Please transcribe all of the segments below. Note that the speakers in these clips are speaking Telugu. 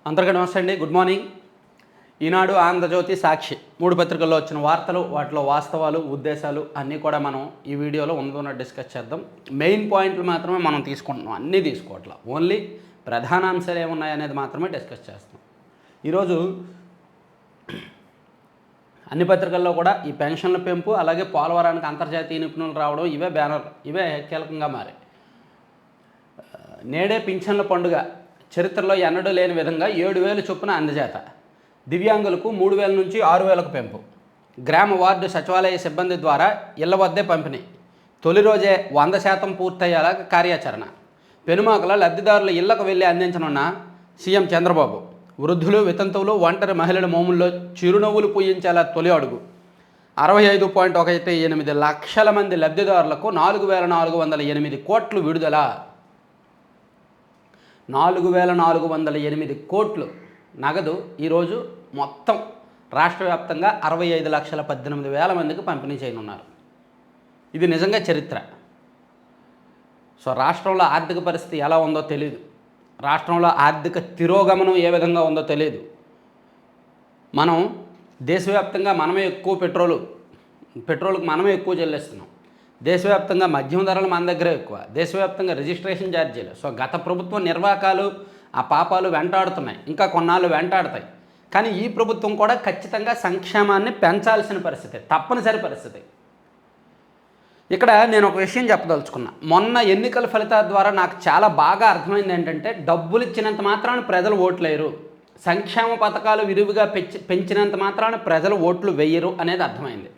అందరికీ నమస్తే అండి. Good morning. ఈనాడు, ఆంధ్రజ్యోతి, సాక్షి 3 పత్రికల్లో వచ్చిన వార్తలు, వాటిలో వాస్తవాలు, ఉద్దేశాలు అన్నీ కూడా మనం ఈ వీడియోలో ఉన్నది డిస్కస్ చేద్దాం. మెయిన్ పాయింట్లు మాత్రమే మనం తీసుకుంటున్నాం, అన్నీ తీసుకోవట్లా. ఓన్లీ ప్రధాన అంశాలు ఏమున్నాయి అనేది మాత్రమే డిస్కస్ చేస్తాం. ఈరోజు అన్ని పత్రికల్లో కూడా ఈ పెన్షన్ల పెంపు, అలాగే పోలవరానికి అంతర్జాతీయ నిపుణులు రావడం, ఇవే కీలకంగా మారాయి. నేడే పింఛన్ల పండుగ, చరిత్రలో ఎన్నడూ లేని విధంగా 7,000 చొప్పున అందజేత, దివ్యాంగులకు 3,000 నుంచి 6,000కు పెంపు, గ్రామ వార్డు సచివాలయ సిబ్బంది ద్వారా ఇళ్ల వద్దే పంపిణీ, తొలి రోజే 100% పూర్తయ్యేలా కార్యాచరణ, పెనుమాకల లబ్ధిదారుల ఇళ్లకు వెళ్ళి అందించనున్న సీఎం చంద్రబాబు, వృద్ధులు, వితంతువులు, ఒంటరి మహిళల మోముల్లో చిరునవ్వులు పూయించేలా తొలి అడుగు, 65.18 లక్షల మంది లబ్ధిదారులకు 4,408 కోట్లు విడుదల. 4,408 కోట్లు నగదు ఈరోజు మొత్తం రాష్ట్ర వ్యాప్తంగా 65,18,000 మందికి పంపిణీ చేయనున్నారు. ఇది నిజంగా చరిత్ర. సో రాష్ట్రంలో ఆర్థిక పరిస్థితి ఎలా ఉందో తెలియదు, రాష్ట్రంలో ఆర్థిక తిరోగమనం ఏ విధంగా ఉందో తెలియదు. మనం దేశవ్యాప్తంగా మనమే ఎక్కువ పెట్రోల్కి మనమే ఎక్కువ చెల్లిస్తున్నాం. దేశవ్యాప్తంగా మద్యం ధరలు మన దగ్గరే ఎక్కువ, దేశవ్యాప్తంగా రిజిస్ట్రేషన్ ఛార్జీలు. సో గత ప్రభుత్వ నిర్వాకాలు, ఆ పాపాలు వెంటాడుతున్నాయి, ఇంకా కొన్నాళ్ళు వెంటాడతాయి. కానీ ఈ ప్రభుత్వం కూడా ఖచ్చితంగా సంక్షేమాన్ని పెంచాల్సిన పరిస్థితి, తప్పనిసరి పరిస్థితి. ఇక్కడ నేను ఒక విషయం చెప్పదలుచుకున్నా. మొన్న ఎన్నికల ఫలితాల ద్వారా నాకు చాలా బాగా అర్థమైంది ఏంటంటే, డబ్బులు ఇచ్చినంత మాత్రాన ప్రజలు ఓట్లేరు, సంక్షేమ పథకాలు విరివిగా పెంచినంత మాత్రాన ప్రజలు ఓట్లు వేయరు అనేది అర్థమైంది.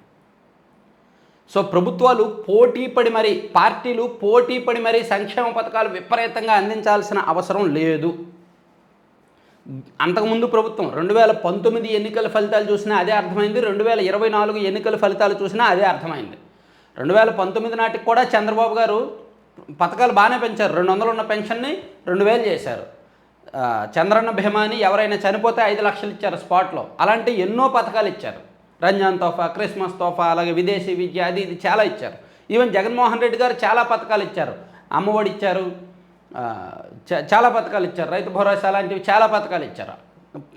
సో ప్రభుత్వాలు పార్టీలు పోటీ పడి మరీ సంక్షేమ పథకాలు విపరీతంగా అందించాల్సిన అవసరం లేదు. అంతకుముందు ప్రభుత్వం 2019 ఎన్నికల ఫలితాలు చూసినా అదే అర్థమైంది, 2024 ఎన్నికల ఫలితాలు చూసినా అదే అర్థమైంది. 2019 నాటికి కూడా చంద్రబాబు గారు పథకాలు బాగానే పెంచారు. 200 ఉన్న పెన్షన్ని 2,000 చేశారు. చంద్రన్న భీమాని ఎవరైనా చనిపోతే 5 లక్షలు ఇచ్చారు స్పాట్లో. అలాంటి ఎన్నో పథకాలు ఇచ్చారు. రంజాన్ తోఫా, క్రిస్మస్ తోఫా, అలాగే విదేశీ విద్య, అది ఇది చాలా ఇచ్చారు. ఈవెన్ జగన్మోహన్ రెడ్డి గారు చాలా పథకాలు ఇచ్చారు. అమ్మఒడి ఇచ్చారు, చాలా పథకాలు ఇచ్చారు, రైతు భరోసా లాంటివి చాలా పథకాలు ఇచ్చారు.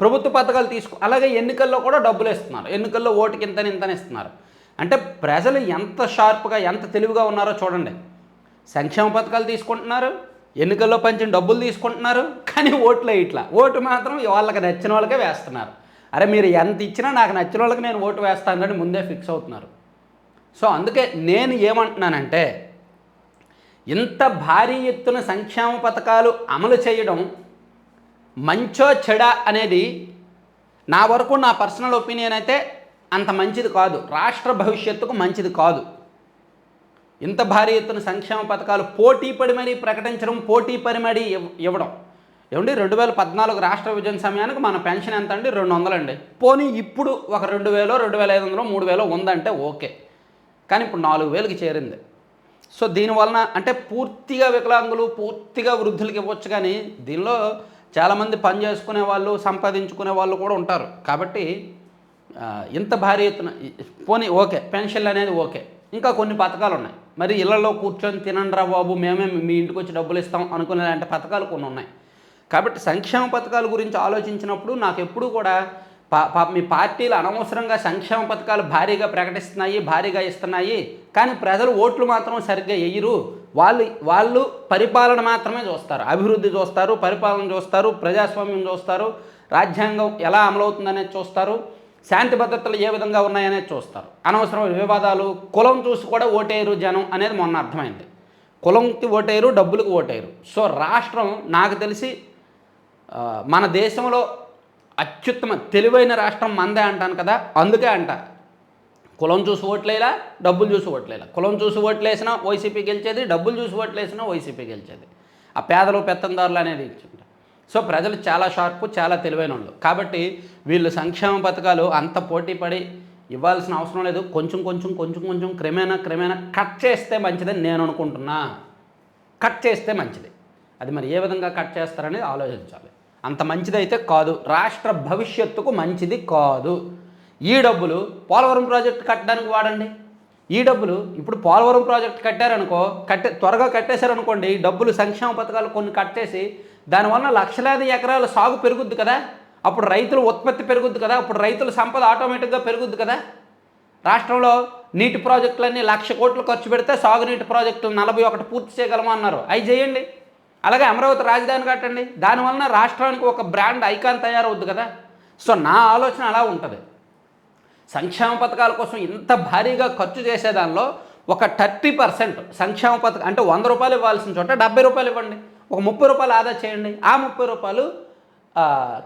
ప్రభుత్వ పథకాలు అలాగే ఎన్నికల్లో కూడా డబ్బులు ఇస్తున్నారు. ఎన్నికల్లో ఓటుకి ఇంతని ఇస్తున్నారు. అంటే ప్రజలు ఎంత షార్ప్గా, ఎంత తెలివిగా ఉన్నారో చూడండి. సంక్షేమ పథకాలు తీసుకుంటున్నారు, ఎన్నికల్లో పంచిన డబ్బులు తీసుకుంటున్నారు, కానీ ఓటు మాత్రం వాళ్ళకి నచ్చిన వాళ్ళకే వేస్తున్నారు. అరే మీరు ఎంత ఇచ్చినా నాకు నచ్చిన వాళ్ళకి నేను ఓటు వేస్తానని ముందే ఫిక్స్ అవుతున్నారు. సో అందుకే నేను ఏమంటున్నానంటే, ఇంత భారీ ఎత్తున సంక్షేమ పథకాలు అమలు చేయడం మంచో చెడా అనేది నా వరకు, నా పర్సనల్ ఒపీనియన్ అయితే అంత మంచిది కాదు, రాష్ట్ర భవిష్యత్తుకు మంచిది కాదు. ఇంత భారీ ఎత్తున సంక్షేమ పథకాలు పోటీ పడి మరీ ప్రకటించడం, పోటీ పడి మరీ ఇవ్వడం. ఏమండి 2014 రాష్ట్ర విభజన సమయానికి మన పెన్షన్ ఎంత అండి? 200 అండి. పోనీ ఇప్పుడు ఒక 2,000, 2,500, 3,000 ఉందంటే ఓకే, కానీ ఇప్పుడు 4,000కి చేరింది. సో దీనివలన అంటే పూర్తిగా వికలాంగులు, పూర్తిగా వృద్ధులకి ఇవ్వచ్చు, కానీ దీనిలో చాలామంది పని చేసుకునే వాళ్ళు, సంపాదించుకునే వాళ్ళు కూడా ఉంటారు. కాబట్టి ఇంత భారీ ఎత్తున పోనీ ఓకే, పెన్షన్లు అనేది ఓకే, ఇంకా కొన్ని పథకాలు ఉన్నాయి. మరి ఇళ్లలో కూర్చొని తినండి రా బాబు, మేమే మీ ఇంటికి వచ్చి డబ్బులు ఇస్తాం అనుకునేలాంటి పథకాలు కొన్ని ఉన్నాయి. కాబట్టి సంక్షేమ పథకాల గురించి ఆలోచించినప్పుడు నాకు ఎప్పుడూ కూడా మీ పార్టీలు అనవసరంగా సంక్షేమ పథకాలు భారీగా ప్రకటిస్తున్నాయి, భారీగా ఇస్తున్నాయి, కానీ ప్రజలు ఓట్లు మాత్రం సరిగ్గా వేయరు. వాళ్ళు పరిపాలన మాత్రమే చూస్తారు, అభివృద్ధి చూస్తారు, పరిపాలన చూస్తారు, ప్రజాస్వామ్యం చూస్తారు, రాజ్యాంగం ఎలా అమలవుతుందనేది చూస్తారు, శాంతి భద్రతలు ఏ విధంగా ఉన్నాయనేది చూస్తారు. అనవసరమైన వివాదాలు, కులం చూసి కూడా ఓటేయరు జనం అనేది మొన్న అర్థమైంది. కులంకి ఓటేయరు, డబ్బులకు ఓటేయరు. సో రాష్ట్రం నాకు తెలిసి మన దేశంలో అత్యుత్తమ తెలివైన రాష్ట్రం మనదే అంటాను కదా, అందుకే అంట కులం చూసి ఓట్లేలా, డబ్బులు చూసి ఓట్లేలా. కులం చూసి ఓట్లేసినా వైసీపీ గెలిచేది, డబ్బులు చూసి ఓట్లేసినా వైసీపీ గెలిచేది. ఆ పేదలు పెత్తందారులు అనేది ఇచ్చింది. సో ప్రజలు చాలా షార్పు, చాలా తెలివైన వాళ్ళు. కాబట్టి వీళ్ళు సంక్షేమ పథకాలు అంత పోటీ పడి ఇవ్వాల్సిన అవసరం లేదు. కొంచెం క్రమేణా కట్ చేస్తే మంచిదని నేను అనుకుంటున్నా. కట్ చేస్తే మంచిది. అది మరి ఏ విధంగా కట్ చేస్తారనేది ఆలోచించాలి. అంత మంచిదైతే కాదు, రాష్ట్ర భవిష్యత్తుకు మంచిది కాదు. ఈ డబ్బులు పోలవరం ప్రాజెక్టు కట్టడానికి వాడండి. ఈ డబ్బులు ఇప్పుడు పోలవరం ప్రాజెక్టు కట్టారనుకో, త్వరగా కట్టేశారనుకోండి, డబ్బులు సంక్షేమ పథకాలు కొన్ని కట్టేసి దానివల్ల లక్షలాది ఎకరాల సాగు పెరుగుద్ది కదా, అప్పుడు రైతుల ఉత్పత్తి పెరుగుద్ది కదా, అప్పుడు రైతుల సంపద ఆటోమేటిక్గా పెరుగుద్ది కదా. రాష్ట్రంలో నీటి ప్రాజెక్టులన్నీ 1,00,000 కోట్లు ఖర్చు పెడితే సాగునీటి ప్రాజెక్టులు 41 పూర్తి చేయగలమా అన్నారు, అవి చేయండి. అలాగే అమరావతి రాజధాని కట్టండి, దానివలన రాష్ట్రానికి ఒక బ్రాండ్ ఐకాన్ తయారవుద్ది కదా. సో నా ఆలోచన అలా ఉంటుంది. సంక్షేమ పథకాల కోసం ఇంత భారీగా ఖర్చు చేసేదానిలో ఒక 30% సంక్షేమ పథకం అంటే 100 రూపాయలు ఇవ్వాల్సిన చోట 70 రూపాయలు ఇవ్వండి, ఒక 30 రూపాయలు ఆదా చేయండి. ఆ 30 రూపాయలు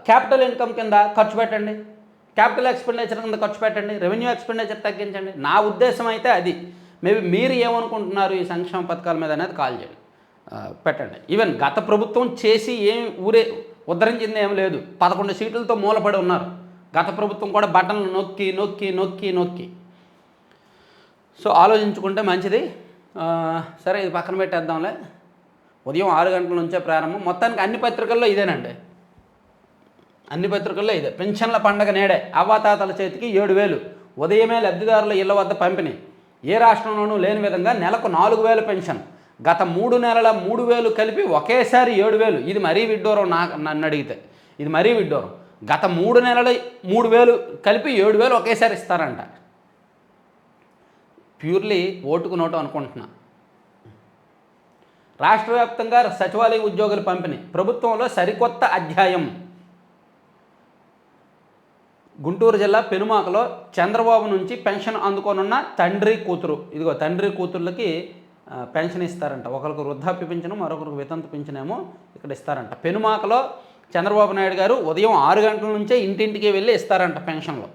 క్యాపిటల్ ఇన్కమ్ కింద ఖర్చు పెట్టండి, క్యాపిటల్ ఎక్స్పెండిచర్ కింద ఖర్చు పెట్టండి, రెవెన్యూ ఎక్స్పెండిచర్ తగ్గించండి. నా ఉద్దేశం అయితే అది. మేబీ మీరు ఏమనుకుంటున్నారు ఈ సంక్షేమ పథకాల మీద అనేది కాల్ చేయండి, పెట్టండి. ఈవెన్ గత ప్రభుత్వం చేసి ఏం ఉద్ధరించింది ఏం లేదు, 11 సీట్లతో మూలపడి ఉన్నారు. గత ప్రభుత్వం కూడా బటన్లు నొక్కి నొక్కి నొక్కి నొక్కి. సో ఆలోచించుకుంటే మంచిది. సరే ఇది పక్కన పెట్టేద్దాంలే. ఉదయం 6 గంటల నుంచే ప్రారంభం. మొత్తానికి అన్ని పత్రికల్లో ఇదేనండి, అన్ని పత్రికల్లో ఇదే. పెన్షన్ల పండగ నేడే, అవ్వాతాతల చేతికి 7,000 ఉదయమే లబ్ధిదారుల ఇళ్ల వద్ద పంపిణీ. ఏ రాష్ట్రంలోనూ లేని విధంగా నెలకు 4,000 పెన్షన్. గత 3 నెలల 3,000 కలిపి ఒకేసారి 7,000. ఇది మరీ విడ్డూరం. నన్ను అడిగితే ఇది మరీ విడ్డూరం. గత 3 నెలల 3,000 కలిపి 7,000 ఒకేసారి ఇస్తారంట. ప్యూర్లీ ఓటుకు నోటు అనుకుంటున్నా. రాష్ట్ర వ్యాప్తంగా సచివాలయ ఉద్యోగుల పంపిణీ, ప్రభుత్వంలో సరికొత్త అధ్యాయం. గుంటూరు జిల్లా పెనుమాకలో చంద్రబాబు నుంచి పెన్షన్ అందుకోనున్న తండ్రి కూతురు. ఇదిగో తండ్రి కూతుర్లకి పెన్షన్ ఇస్తారంట. ఒకరికి వృద్ధాప్య పింఛను, మరొకరికి వితంతు పింఛనేమో ఇక్కడ ఇస్తారంట. పెనుమాకలో చంద్రబాబు నాయుడు గారు ఉదయం 6 గంటల నుంచే ఇంటింటికి వెళ్ళి ఇస్తారంట పెన్షన్లు.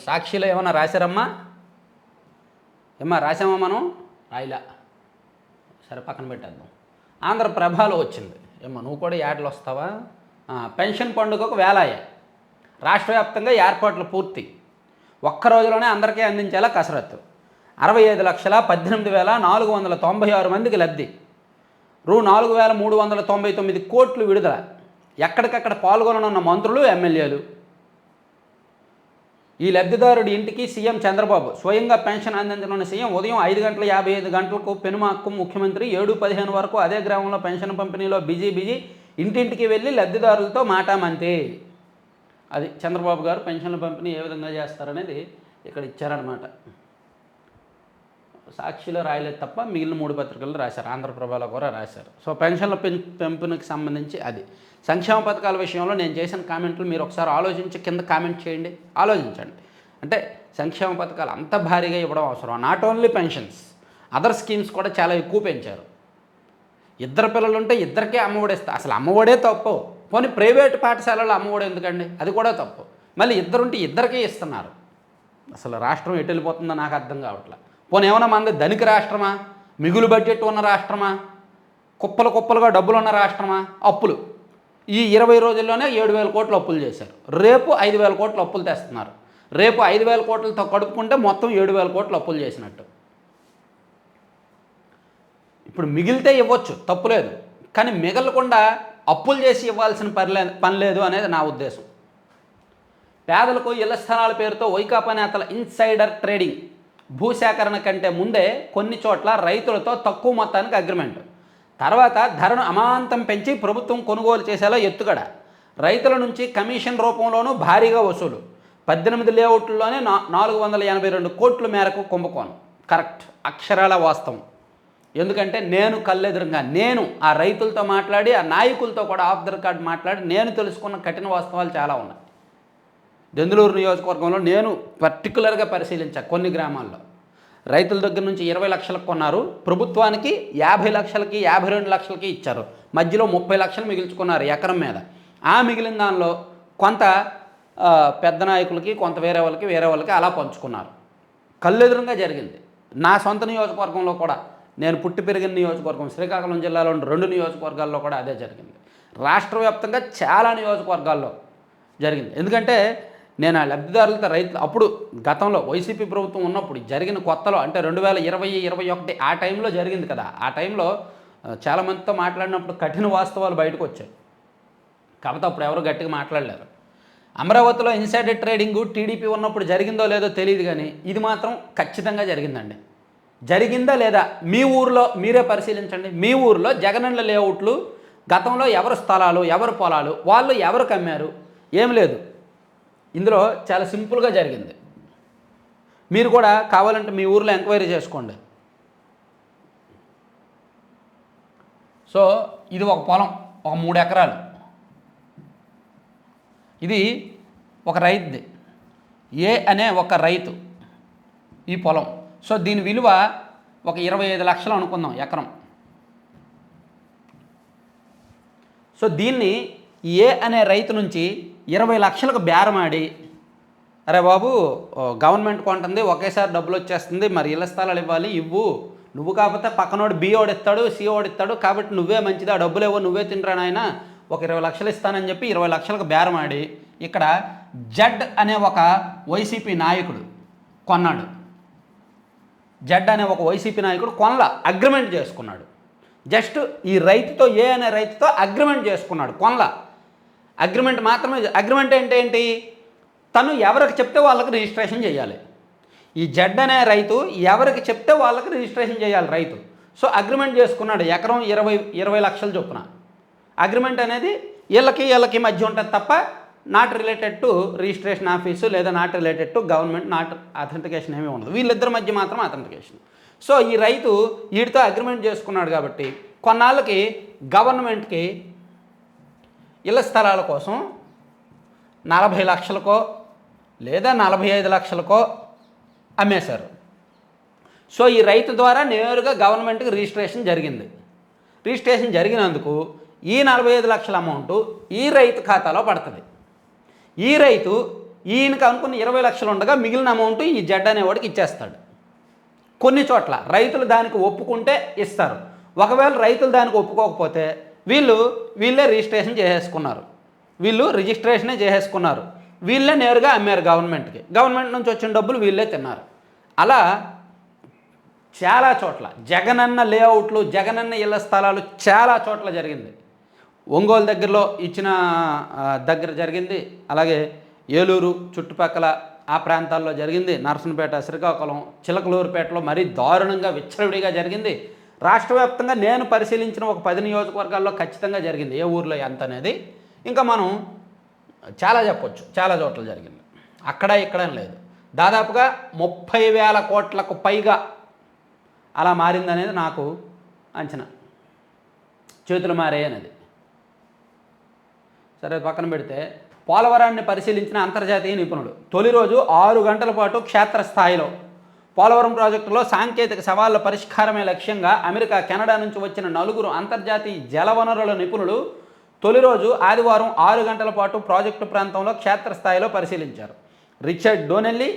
సాక్షిలో ఏమన్నా రాశారమ్మా? రాసామా మనం? రాయిలా. సరే పక్కన పెట్టేద్దాం. ఆంధ్రప్రభలో వచ్చింది. నువ్వు కూడా యాడ్లు వస్తావా? పెన్షన్ పండుగకు వేలాయే, రాష్ట్ర వ్యాప్తంగా ఏర్పాట్లు పూర్తి, ఒక్క రోజులోనే అందరికీ అందించేలా కసరత్తు. 65,18,496 మందికి లబ్ధి, రూ. 4,399 కోట్లు విడుదల. ఎక్కడికక్కడ పాల్గొననున్న మంత్రులు, ఎమ్మెల్యేలు. ఈ లబ్ధిదారుడి ఇంటికి సీఎం చంద్రబాబు స్వయంగా పెన్షన్ అందించనున్న సీఎం ఉదయం 5:55 గంటలకు పెనుమాకు, ముఖ్యమంత్రి 7:15 వరకు అదే గ్రామంలో పెన్షన్ పంపిణీలో బిజీ. ఇంటింటికి వెళ్ళి లబ్ధిదారులతో మాటామంతే. అది చంద్రబాబు గారు పెన్షన్ల పంపిణీ ఏ విధంగా చేస్తారనేది ఇక్కడ ఇచ్చారనమాట. సాక్షిలో రాయలేదు తప్ప మిగిలిన 3 పత్రికల్లో రాశారు, ఆంధ్రప్రభలో కూడా రాశారు. సో పెన్షన్ల పెంపునకి సంబంధించి అది. సంక్షేమ పథకాల విషయంలో నేను చేసిన కామెంట్లు మీరు ఒకసారి ఆలోచించి కింద కామెంట్ చేయండి, ఆలోచించండి. అంటే సంక్షేమ పథకాలు అంత భారీగా ఇవ్వడం అవసరం. Not only pensions, other schemes కూడా చాలా ఎక్కువ పెంచారు. 2 పిల్లలు ఉంటే 2కే అమ్మఒడి ఇస్తా. అసలు అమ్మఒడే తప్పు. పోనీ ప్రైవేటు పాఠశాలలో అమ్మఒడి ఎందుకండి, అది కూడా తప్పు. మళ్ళీ 2 ఉంటే 2కే ఇస్తున్నారు. అసలు రాష్ట్రం ఎటు వెళ్ళిపోతుందో నాకు అర్థం కావట్లేదు. పోనీ ఏమన్నా మనది ధనిక రాష్ట్రమా, మిగులు బడ్జెట్ ఉన్న రాష్ట్రమా, కుప్పలుగా డబ్బులు ఉన్న రాష్ట్రమా? అప్పులు ఈ 20 రోజుల్లోనే 7,000 కోట్లు అప్పులు చేశారు. రేపు 5,000 కోట్లు అప్పులు తెస్తున్నారు. రేపు 5,000 కోట్లతో కడుపుకుంటే మొత్తం 7,000 కోట్లు అప్పులు చేసినట్టు. ఇప్పుడు మిగిలితే ఇవ్వచ్చు, తప్పులేదు. కానీ మిగలకుండా అప్పులు చేసి ఇవ్వాల్సిన పని లేదు అనేది నా ఉద్దేశం. పేదలకు ఇళ్ల స్థలాల పేరుతో వైకాపా నేతల ఇన్సైడర్ ట్రేడింగ్. భూసేకరణ కంటే ముందే కొన్ని చోట్ల రైతులతో తక్కువ మొత్తానికి అగ్రిమెంట్, తర్వాత ధరను అమాంతం పెంచి ప్రభుత్వం కొనుగోలు చేసేలా ఎత్తుగడ, రైతుల నుంచి కమిషన్ రూపంలోనూ భారీగా వసూలు, 18 లేఅవుట్లలోనే 482 కోట్ల మేరకు కుంభకోణం. కరెక్ట్, అక్షరాల వాస్తవం. ఎందుకంటే నేను కళ్ళెదురుగా నేను ఆ రైతులతో మాట్లాడి, ఆ నాయకులతో కూడా ఆఫ్ ద రికార్డ్ మాట్లాడి నేను తెలుసుకున్న కఠిన వాస్తవాలు చాలా ఉన్నాయి. దెందులూరు నియోజకవర్గంలో నేను పర్టికులర్గా పరిశీలించా. కొన్ని గ్రామాల్లో రైతుల దగ్గర నుంచి 20 లక్షలకు కొన్నారు, ప్రభుత్వానికి 50 లక్షలకి 52 లక్షలకి ఇచ్చారు. మధ్యలో 30 లక్షలు మిగిల్చుకున్నారు ఎకరం మీద. ఆ మిగిలిన దానిలో కొంత పెద్ద నాయకులకి, కొంత వేరే వాళ్ళకి అలా పంచుకున్నారు. కళ్ళెదురుగా జరిగింది. నా సొంత నియోజకవర్గంలో కూడా, నేను పుట్టి పెరిగిన నియోజకవర్గం శ్రీకాకుళం జిల్లాలోని 2 నియోజకవర్గాల్లో కూడా అదే జరిగింది. రాష్ట్ర వ్యాప్తంగా చాలా నియోజకవర్గాల్లో జరిగింది. ఎందుకంటే నేను ఆ లబ్ధిదారులతో రైతులు అప్పుడు గతంలో వైసీపీ ప్రభుత్వం ఉన్నప్పుడు జరిగిన కొత్తలో, అంటే 2020-21 ఆ టైంలో జరిగింది కదా. ఆ టైంలో చాలామందితో మాట్లాడినప్పుడు కఠిన వాస్తవాలు బయటకు వచ్చాయి. కాకపోతే అప్పుడు ఎవరు గట్టిగా మాట్లాడలేరు. అమరావతిలో ఇన్సైడర్ ట్రేడింగ్ టీడీపీ ఉన్నప్పుడు జరిగిందో లేదో తెలియదు, కానీ ఇది మాత్రం ఖచ్చితంగా జరిగిందండి. జరిగిందా లేదా మీ ఊరిలో మీరే పరిశీలించండి. మీ ఊరిలో జగనన్న లేఅవుట్లు గతంలో ఎవరు స్థలాలు ఎవరు పొలాలు వాళ్ళు ఎవరికి అమ్మారు? ఏం లేదు. ఇందులో చాలా సింపుల్గా జరిగింది. మీరు కూడా కావాలంటే మీ ఊరిలో ఎంక్వైరీ చేసుకోండి. సో ఇది ఒక పొలం, ఒక 3 ఎకరాలు. ఇది ఒక రైతుది, ఏ అనే ఒక రైతు ఈ పొలం. సో దీని విలువ ఒక 25 లక్షలు అనుకుందాం ఎకరం. సో దీన్ని ఏ అనే రైతు నుంచి 20 లక్షలకు బేరమాడి, అరే బాబు గవర్నమెంట్ కొంటుంది, ఒకేసారి డబ్బులు వచ్చేస్తుంది, మరి ఇళ్ల స్థలాలు ఇవ్వాలి, ఇవ్వు, నువ్వు కాకపోతే పక్కనోడు బి ఓడిస్తాడు, సి ఓడిస్తాడు, కాబట్టి నువ్వే మంచిది, ఆ డబ్బులు ఇవ్వ, నువ్వే తినరా నాయన, ఒక 20 లక్షలు ఇస్తానని చెప్పి 20 లక్షలకు బేరమాడి ఇక్కడ జడ్ అనే ఒక వైసీపీ నాయకుడు కొన్నాడు. జడ్ అనే ఒక వైసీపీ నాయకుడు అగ్రిమెంట్ చేసుకున్నాడు. జస్ట్ ఈ రైతుతో, ఏ అనే రైతుతో అగ్రిమెంట్ చేసుకున్నాడు, అగ్రిమెంట్ మాత్రమే. అగ్రిమెంట్ అంటే ఏంటి? తను ఎవరికి చెప్తే వాళ్ళకి రిజిస్ట్రేషన్ చేయాలి. ఈ జడ్ అనే రైతు ఎవరికి చెప్తే వాళ్ళకి రిజిస్ట్రేషన్ చేయాలి రైతు. సో అగ్రిమెంట్ చేసుకున్నాడు, ఎకరం 20 లక్షల చొప్పున. అగ్రిమెంట్ అనేది వీళ్ళకి మధ్య ఉంటుంది తప్ప not related to registration office లేదా not related to government, not authentication ఏమీ ఉండదు. వీళ్ళిద్దరి మధ్య మాత్రం అథెంటికేషన్. సో ఈ రైతు వీడితో అగ్రిమెంట్ చేసుకున్నాడు కాబట్టి కొన్నాళ్ళకి గవర్నమెంట్కి ఇళ్ల స్థలాల కోసం 40 లక్షలకో లేదా 45 లక్షలకో అమ్మేశారు. సో ఈ రైతు ద్వారా నేరుగా గవర్నమెంట్కి రిజిస్ట్రేషన్ జరిగింది. రిజిస్ట్రేషన్ జరిగినందుకు ఈ 45 లక్షల అమౌంట్ ఈ రైతు ఖాతాలో పడుతుంది. ఈ రైతు ఈయనకు అనుకున్న 20 లక్షలు ఉండగా మిగిలిన అమౌంట్ ఈ జడ్ అనేవాడికి ఇచ్చేస్తాడు. కొన్ని చోట్ల రైతులు దానికి ఒప్పుకుంటే ఇస్తారు. ఒకవేళ రైతులు దానికి ఒప్పుకోకపోతే వీళ్ళే రిజిస్ట్రేషన్ చేసేసుకున్నారు. రిజిస్ట్రేషనే చేసేసుకున్నారు. వీళ్ళే నేరుగా అమ్మారు గవర్నమెంట్కి. గవర్నమెంట్ నుంచి వచ్చిన డబ్బులు వీళ్ళే తిన్నారు. అలా చాలా చోట్ల జగనన్న లేఅవుట్లు, జగనన్న ఇళ్ల స్థలాలు చాలా చోట్ల జరిగింది. ఒంగోలు దగ్గర జరిగింది, అలాగే ఏలూరు చుట్టుపక్కల ఆ ప్రాంతాల్లో జరిగింది, నర్సనపేట, శ్రీకాకుళం, చిలకలూరుపేటలో మరీ దారుణంగా విచ్చలవిడిగా జరిగింది. రాష్ట్ర వ్యాప్తంగా నేను పరిశీలించిన ఒక 10 నియోజకవర్గాల్లో ఖచ్చితంగా జరిగింది. ఏ ఊర్లో ఎంత అనేది ఇంకా మనం చాలా చెప్పొచ్చు. చాలా చోట్ల జరిగింది, అక్కడ ఇక్కడ లేదు. దాదాపుగా 30,000 కోట్లకు పైగా అలా మారిందనేది నాకు అంచనా. చేతులు మారే అనేది సరే పక్కన పెడితే, పోలవరాన్ని పరిశీలించిన అంతర్జాతీయ నిపుణులు తొలి రోజు 6 గంటల పాటు క్షేత్రస్థాయిలో పోలవరం ప్రాజెక్టులో సాంకేతిక సవాళ్ల పరిష్కారమే లక్ష్యంగా అమెరికా, కెనడా నుంచి వచ్చిన 4 అంతర్జాతీయ జలవనరుల నిపుణులు తొలి రోజు ఆదివారం 6 గంటల పాటు ప్రాజెక్టు ప్రాంతంలో క్షేత్రస్థాయిలో పరిశీలించారు. రిచర్డ్ డోనెల్లీ,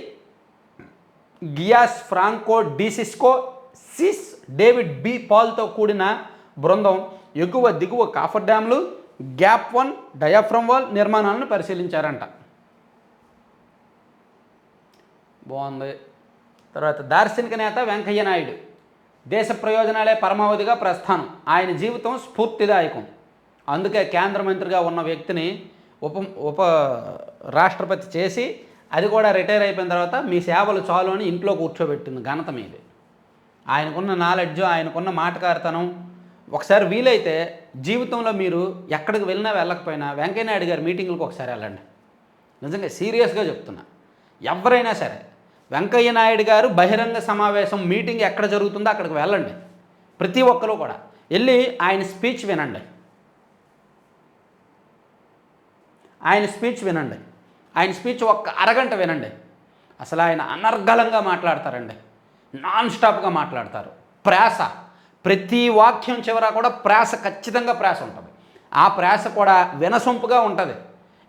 గియాస్ ఫ్రాంకో డిసిస్కో, సిస్ డేవిడ్ బి పాల్తో కూడిన బృందం ఎగువ దిగువ కాఫర్ డ్యామ్లు, గ్యాప్ 1 డయాఫ్రమ్ వాల్ నిర్మాణాలను పరిశీలించారంట. బాగుంది. తర్వాత దార్శనిక నేత వెంకయ్య నాయుడు, దేశ ప్రయోజనాలే పరమావధిగా ప్రస్థానం, ఆయన జీవితం స్ఫూర్తిదాయకం, అందుకే కేంద్ర మంత్రిగా ఉన్న వ్యక్తిని ఉప రాష్ట్రపతి చేసి, అది కూడా రిటైర్ అయిపోయిన తర్వాత మీ సేవలు చాలు అని ఇంట్లో కూర్చోబెట్టింది ఘనత మీది. ఆయనకున్న నాలెడ్జ్, ఆయనకున్న మాటకారితనం. ఒకసారి వీలైతే జీవితంలో మీరు ఎక్కడికి వెళ్ళినా వెళ్ళకపోయినా వెంకయ్యనాయుడు గారి మీటింగులకు ఒకసారి వెళ్ళండి. నిజంగా సీరియస్గా చెప్తున్నా. ఎవరైనా సరే వెంకయ్య నాయుడు గారు బహిరంగ సమావేశం మీటింగ్ ఎక్కడ జరుగుతుందో అక్కడికి వెళ్ళండి. ప్రతి ఒక్కరూ కూడా వెళ్ళి ఆయన స్పీచ్ వినండి. ఆయన స్పీచ్ ఒక్క అరగంట వినండి. అసలు ఆయన అనర్గళంగా మాట్లాడతారండి, నాన్ స్టాప్గా మాట్లాడతారు. ప్రాస, ప్రతి వాక్యం చివర కూడా ఖచ్చితంగా ప్రాస ఉంటుంది. ఆ ప్రాస కూడా వినసొంపుగా ఉంటుంది.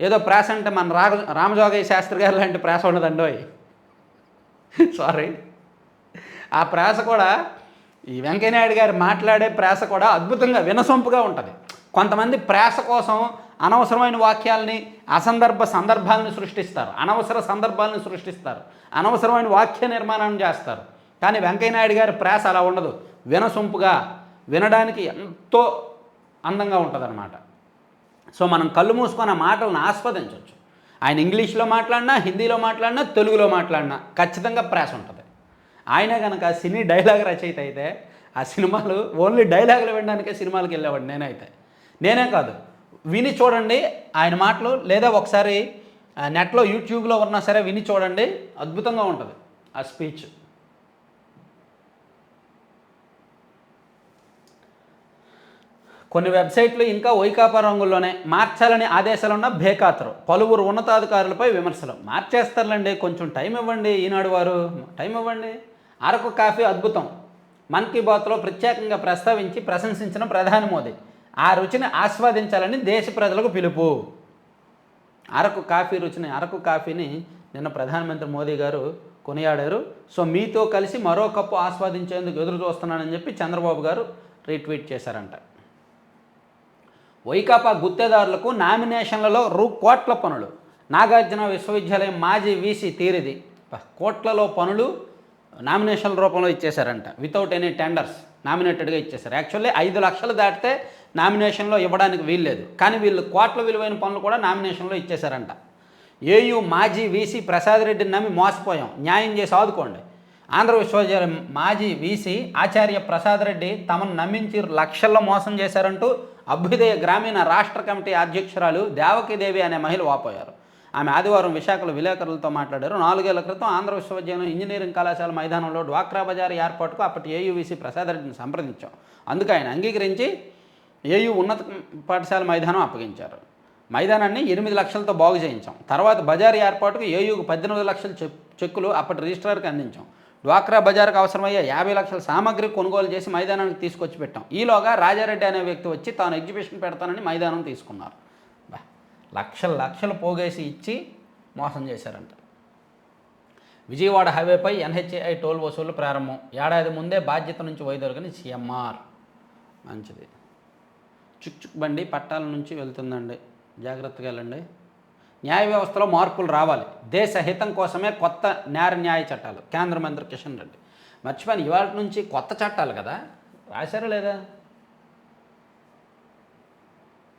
ఏదో ప్రాస అంటే మన రామజోగయ్య శాస్త్రి గారు లాంటి ప్రాస ఉండదండి. సారీ, ఆ ప్రాస కూడా, ఈ వెంకయ్యనాయుడు గారు మాట్లాడే ప్రాస కూడా అద్భుతంగా వినసొంపుగా ఉంటుంది. కొంతమంది ప్రాస కోసం అనవసరమైన వాక్యాలని, సందర్భాలను సృష్టిస్తారు, అనవసర సందర్భాలను సృష్టిస్తారు, అనవసరమైన వాక్య నిర్మాణం చేస్తారు. కానీ వెంకయ్యనాయుడు గారి ప్రాస అలా ఉండదు. వినసొంపుగా, వినడానికి ఎంతో అందంగా ఉంటుంది అన్నమాట. సో మనం కళ్ళు మూసుకొని ఆ మాటలను ఆస్వాదించవచ్చు. ఆయన ఇంగ్లీష్లో మాట్లాడినా, హిందీలో మాట్లాడినా, తెలుగులో మాట్లాడినా ఖచ్చితంగా ప్రాస ఉంటుంది. ఆయన కనుక సినీ డైలాగ్ రచయిత అయితే ఆ సినిమాలు ఓన్లీ డైలాగులు వినడానికే సినిమాలకు వెళ్ళేవాడు నేనైతే. నేనే కాదు, విని చూడండి ఆయన మాటలు, లేదా ఒకసారి నెట్లో యూట్యూబ్లో ఉన్నా సరే విని చూడండి, అద్భుతంగా ఉంటుంది ఆ స్పీచ్. కొన్ని వెబ్సైట్లు ఇంకా వైకాపా రంగుల్లోనే మార్చాలని ఆదేశాలున్న బేఖాతరు, పలువురు ఉన్నతాధికారులపై విమర్శలు. మార్చేస్తారులేండి, కొంచెం టైం ఇవ్వండి ఈనాడు వారు, టైం ఇవ్వండి. అరకు కాఫీ అద్భుతం, మన్ కీ బాత్లో ప్రత్యేకంగా ప్రస్తావించి ప్రశంసించిన ప్రధాని మోదీ. ఆ రుచిని ఆస్వాదించాలని దేశ ప్రజలకు పిలుపు. అరకు కాఫీని నిన్న ప్రధానమంత్రి మోదీ గారు కొనియాడారు. సో మీతో కలిసి మరో కప్పు ఆస్వాదించేందుకు ఎదురు చూస్తున్నానని చెప్పి చంద్రబాబు గారు రీట్వీట్ చేశారంట. వైకాపా గుత్తేదారులకు నామినేషన్లలో కోట్ల పనులు. నాగార్జున విశ్వవిద్యాలయం మాజీ వీసీ తీరిది. కోట్లలో పనులు నామినేషన్ల రూపంలో ఇచ్చేశారంట. వితౌట్ ఎనీ టెండర్స్ నామినేటెడ్గా ఇచ్చేశారు. యాక్చువల్లీ 5 లక్షలు దాటితే నామినేషన్లో ఇవ్వడానికి వీల్లేదు, కానీ వీళ్ళు కోట్ల విలువైన పనులు కూడా నామినేషన్లో ఇచ్చేశారంట. ఏయూ మాజీ వీసీ ప్రసాద్ రెడ్డిని నమ్మి మోసపోయాం, న్యాయం చేసి ఆదుకోండి. ఆంధ్ర విశ్వవిద్యాలయం మాజీ వీసీ ఆచార్య ప్రసాద్ రెడ్డి తమను నమ్మించి లక్షల్లో మోసం చేశారంటూ అభ్యుదయ గ్రామీణ రాష్ట్ర కమిటీ అధ్యక్షురాలు దేవకీదేవి అనే మహిళ వాపోయారు. ఆమె ఆదివారం విశాఖలో విలేకరులతో మాట్లాడారు. 4 ఏళ్ల క్రితం ఆంధ్ర విశ్వవిద్యాలయం ఇంజనీరింగ్ కళాశాల మైదానంలో డ్వాక్రా బజార్ ఏర్పాటుకు అప్పటి ఏయూవీసీ ప్రసాద్ రెడ్డిని సంప్రదించాం. అందుకు ఆయన అంగీకరించి ఏయూ ఉన్నత పాఠశాల మైదానం అప్పగించారు. మైదానాన్ని 8 లక్షలతో బాగు చేయించాం. తర్వాత బజార్ ఏర్పాటుకు ఏయూకు 18 లక్షల చెక్కులు అప్పటి రిజిస్ట్రార్కి అందించాం. డ్వాక్రా బజార్కు అవసరమయ్యే 50 లక్షల సామగ్రి కొనుగోలు చేసి మైదానానికి తీసుకొచ్చి పెట్టాం. ఈలోగా రాజారెడ్డి అనే వ్యక్తి వచ్చి తాను ఎగ్జిబిషన్ పెడతానని మైదానం తీసుకున్నారు. లక్షలు పోగేసి ఇచ్చి మోసం చేశారంట. విజయవాడ హైవేపై ఎన్హెచ్ఏఐ టోల్ వసూళ్లు ప్రారంభం. ఏడాది ముందే బాధ్యత నుంచి వైదొలగని సీఎంఆర్. మంచిది. చుక్ బండి పట్టాల నుంచి వెళ్తుందండి, జాగ్రత్తగా వెళ్ళండి. న్యాయ వ్యవస్థలో మార్పులు రావాలి, దేశ హితం కోసమే కొత్త న్యాయ చట్టాలు. కేంద్ర మంత్రి కిషన్ రెడ్డి. మర్చిపోయాను, ఇవాళ నుంచి కొత్త చట్టాలు కదా, రాశారా లేదా?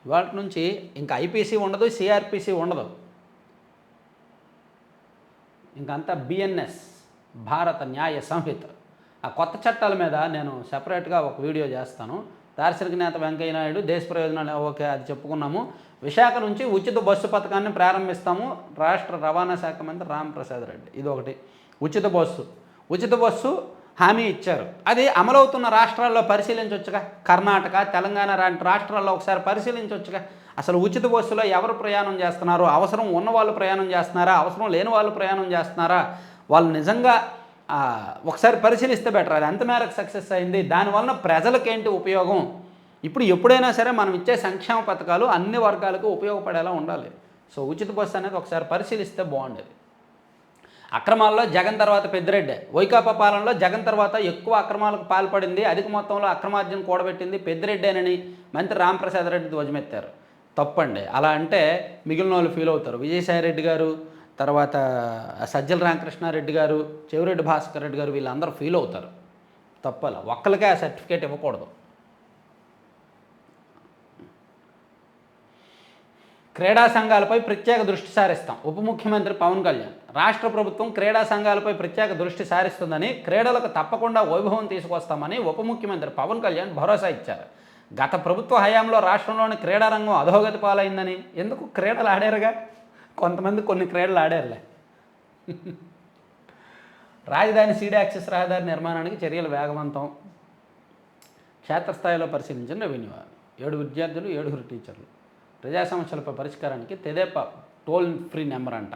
ఇవాళ నుంచి ఇంకా ఐపీసీ ఉండదు, సిఆర్పిసి ఉండదు, ఇంకంతా బిఎన్ఎస్, భారత న్యాయ సంహిత. ఆ కొత్త చట్టాల మీద నేను సెపరేట్గా ఒక వీడియో చేస్తాను. దార్శనిక నేత వెంకయ్య నాయుడు, దేశ ప్రయోజనాలు, ఓకే అది చెప్పుకున్నాము. విశాఖ నుంచి ఉచిత బస్సు పథకాన్ని ప్రారంభిస్తాము, రాష్ట్ర రవాణా శాఖ మంత్రి రాంప్రసాద్ రెడ్డి. ఇది ఒకటి. ఉచిత బస్సు హామీ ఇచ్చారు, అది అమలవుతున్న రాష్ట్రాల్లో పరిశీలించవచ్చుగా. కర్ణాటక, తెలంగాణ లాంటి రాష్ట్రాల్లో ఒకసారి పరిశీలించవచ్చుగా. అసలు ఉచిత బస్సులో ఎవరు ప్రయాణం చేస్తున్నారు, అవసరం ఉన్న వాళ్ళు ప్రయాణం చేస్తున్నారా, అవసరం లేని వాళ్ళు ప్రయాణం చేస్తున్నారా, వాళ్ళు నిజంగా ఒకసారి పరిశీలిస్తే బెటర్. అది ఎంత మేరకు సక్సెస్ అయింది, దానివలన ప్రజలకేంటి ఉపయోగం. ఇప్పుడు ఎప్పుడైనా సరే మనం ఇచ్చే సంక్షేమ పథకాలు అన్ని వర్గాలకు ఉపయోగపడేలా ఉండాలి. సో ఉచిత బస్సు అనేది ఒకసారి పరిశీలిస్తే బాగుండేది. అక్రమాల్లో జగన్ తర్వాత పెద్దిరెడ్డి. వైకాపా పాలనలో జగన్ తర్వాత ఎక్కువ అక్రమాలకు పాల్పడింది, అధిక మొత్తంలో అక్రమార్జన కూడబెట్టింది పెద్దిరెడ్డేనని మంత్రి రాంప్రసాద్ రెడ్డి ధ్వజమెత్తారు. తప్పండి, అలా అంటే మిగిలిన వాళ్ళు ఫీల్ అవుతారు. విజయసాయి రెడ్డి గారు, తర్వాత సజ్జల రామకృష్ణారెడ్డి గారు, చెవిరెడ్డి భాస్కర్ రెడ్డి గారు, వీళ్ళందరూ ఫీల్ అవుతారు. తప్పల, ఒక్కరికే ఆ సర్టిఫికేట్ ఇవ్వకూడదు. క్రీడా సంఘాలపై ప్రత్యేక దృష్టి సారిస్తాం, ఉప ముఖ్యమంత్రి పవన్ కళ్యాణ్. రాష్ట్ర ప్రభుత్వం క్రీడా సంఘాలపై ప్రత్యేక దృష్టి సారిస్తుందని, క్రీడలకు తప్పకుండా వైభవం తీసుకొస్తామని ఉప ముఖ్యమంత్రి పవన్ కళ్యాణ్ భరోసా ఇచ్చారు. గత ప్రభుత్వ హయాంలో రాష్ట్రంలోని క్రీడారంగం అధోగతి పాలైందని. ఎందుకు, క్రీడలు ఆడారుగా, కొంతమంది కొన్ని క్రీడలు ఆడారులే. రాజధాని సీడ్ యాక్సెస్ రహదారి నిర్మాణానికి చర్యలు వేగవంతం. క్షేత్రస్థాయిలో పరిశీలించిన రెవెన్యూ 7 విద్యార్థులు 7 టీచర్లు. ప్రజా సమస్యలపై పరిష్కారానికి తెదేపా టోల్ ఫ్రీ నెంబర్ అంట,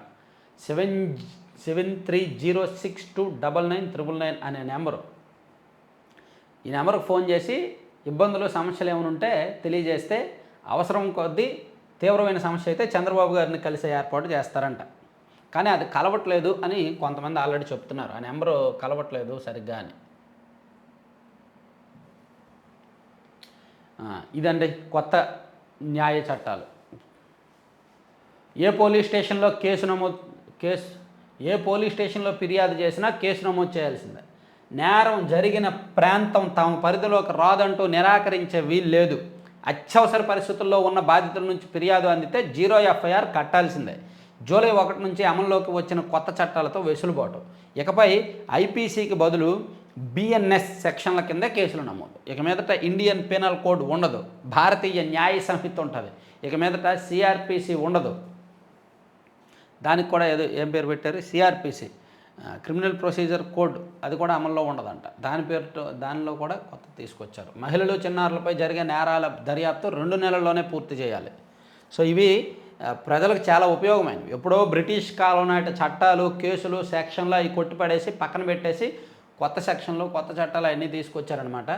7306299999 అనే నెంబరు. ఈ నెంబర్కు ఫోన్ చేసి ఇబ్బందులు సమస్యలు ఏమైనా ఉంటే తెలియజేస్తే అవసరం కొద్దీ తీవ్రమైన సమస్య అయితే చంద్రబాబు గారిని కలిసే ఏర్పాటు చేస్తారంట. కానీ అది కలవట్లేదు అని కొంతమంది ఆల్రెడీ చెప్తున్నారు, ఆ నెంబరు కలవట్లేదు సరిగ్గా అని. ఇదండి కొత్త న్యాయ చట్టాలు. ఏ పోలీస్ స్టేషన్లో ఫిర్యాదు చేసినా కేసు నమోదు చేయాల్సిందే. నేరం జరిగిన ప్రాంతం తమ పరిధిలోకి రాదంటూ నిరాకరించే వీలు లేదు. అత్యవసర పరిస్థితుల్లో ఉన్న బాధితుల నుంచి ఫిర్యాదు అందితే 0 FIR కట్టాల్సిందే. జూలై 1 నుంచి అమల్లోకి వచ్చిన కొత్త చట్టాలతో వెసులుబాటు. ఇకపై ఐపీసీకి బదులు బిఎన్ఎస్ సెక్షన్ల కింద కేసులు నమోదు. ఇక మీదట ఇండియన్ పీనల్ కోడ్ ఉండదు, భారతీయ న్యాయ సంహిత ఉంటుంది. ఇక మీదట సిఆర్పిసి ఉండదు. దానికి కూడా ఏం పేరు పెట్టారు, సిఆర్పిసి, క్రిమినల్ ప్రొసీజర్ కోడ్, అది కూడా అమల్లో ఉండదంట. దానిలో కూడా కొత్త తీసుకొచ్చారు. మహిళలు చిన్నారులపై జరిగే నేరాల దర్యాప్తు 2 నెలల్లోనే పూర్తి చేయాలి. సో ఇవి ప్రజలకు చాలా ఉపయోగమైనవి. ఎప్పుడో బ్రిటిష్ కాలం నాటి చట్టాలు, కేసులు, సెక్షన్లు అవి కొట్టిపడేసి పక్కన పెట్టేసి కొత్త సెక్షన్లు, కొత్త చట్టాలు అవన్నీ తీసుకొచ్చారనమాట.